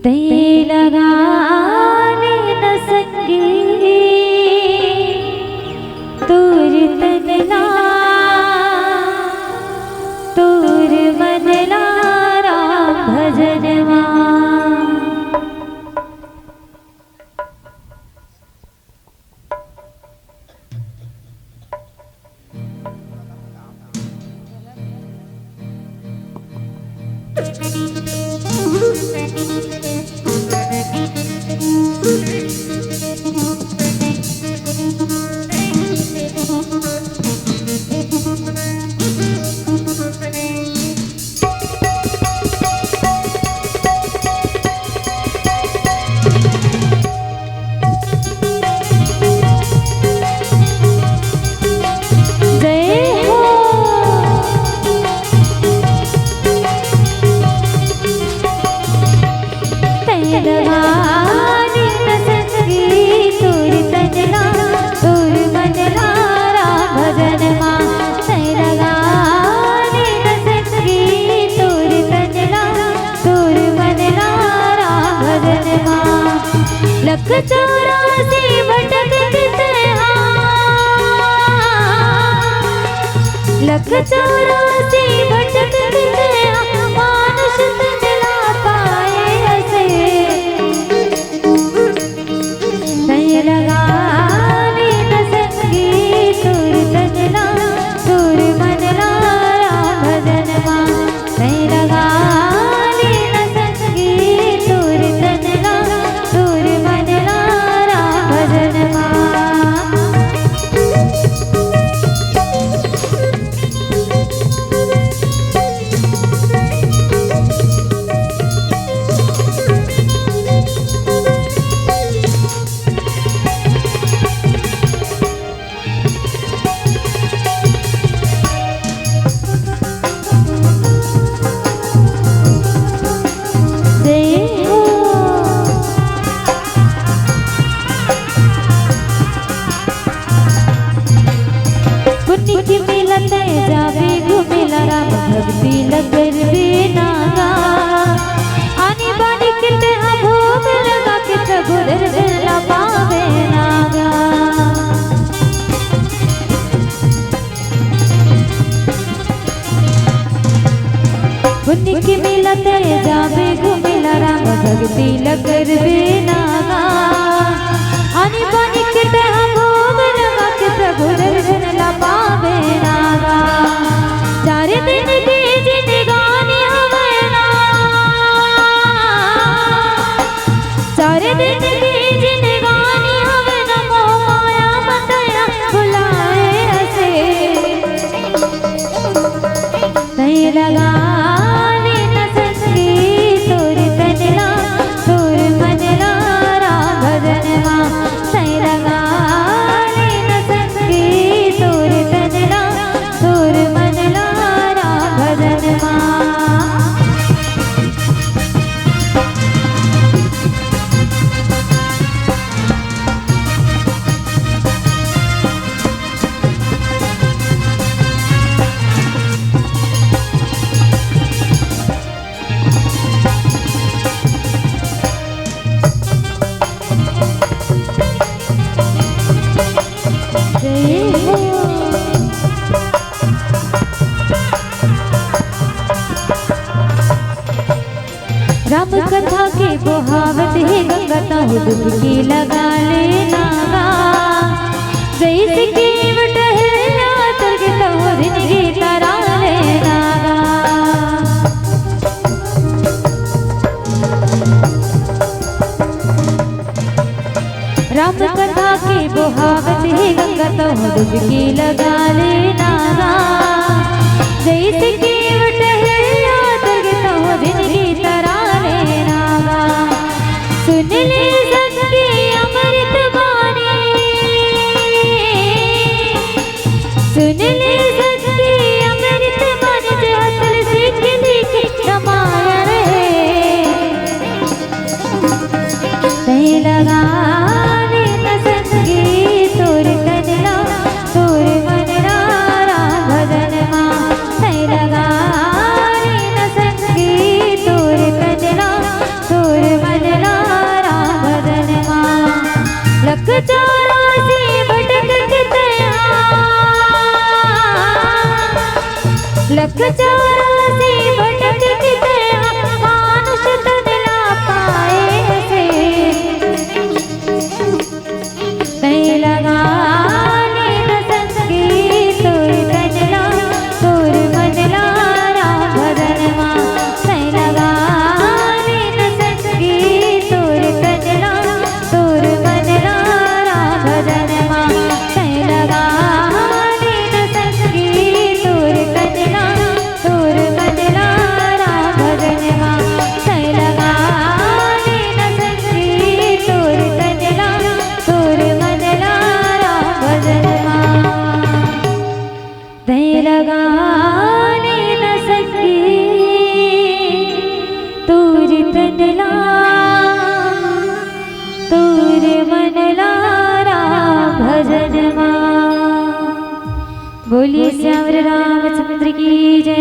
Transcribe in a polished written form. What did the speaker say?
तई लगाने न संगी तूर तनला तूर मनला राम भजनवा। लख 84 भटकते लख 84 भटकते मानुष तनला पाए ऐसे तई लगाने न संगी तूर तनला तूर मनला राम भजनवा। तई लगाने न संगी तूर तनला तूर मनला राम भजनवा। पुण्य मिलत जावे घुमेला राम भक्ति लगन बेनागा आनी बानी किते भोग लगा के प्रभु दर्शन पावे नागा। पुण्य मिलत जावे घुमेला राम भक्ति लगन बेनागा आनी बानी किते भोग लगा के प्रभु दर्शन पावे नागा। 4 दिन की जिंदगानी हवना 4 दिन की जिंदगानी हवना मोया मतया बुलाए ऐसे तई लगाने न संगी तूर तनला तूर मनला राम भजनवा। तई लगाने न संगी तूर तनला तूर मनला राम भजनवा। राम कथा के बहावत है गंगा ताहु डुबकी लगा लेना जैसे केवट है तर के ताहु जिंदगी तरा लेना। राम कथा के बहावत है गंगा ताहु डुबकी लगा लेना जैसे केवट है तर के ताहु जिंदगी तरा सुन ले सखी अमृत बानी सुन ले सखी अमृत बानी जो असल सीख सीख रामायण तई लगाने न संगी तूर तनला तूर मनला राम भजनवा। तई लगाने न संगी तूर तनला तूर मनला लख चौरासी भटकते मानुष तन ला पाए से तय लगाने न संगी तोर तनला तोर मनला राम भजनमा तय लगाने न संगी तोर तनला तोर मनला राम भजनमा तय लगाने न संगी तोर तनला तोर मनला राम भजनमा तय लगाने न संगी तोर तनला तोर मनला राम भजनमा तय लगाने न सकी तोर तनला तोर मनला राम भजनमा। बोलिए श्याम रामचंद्र की जय।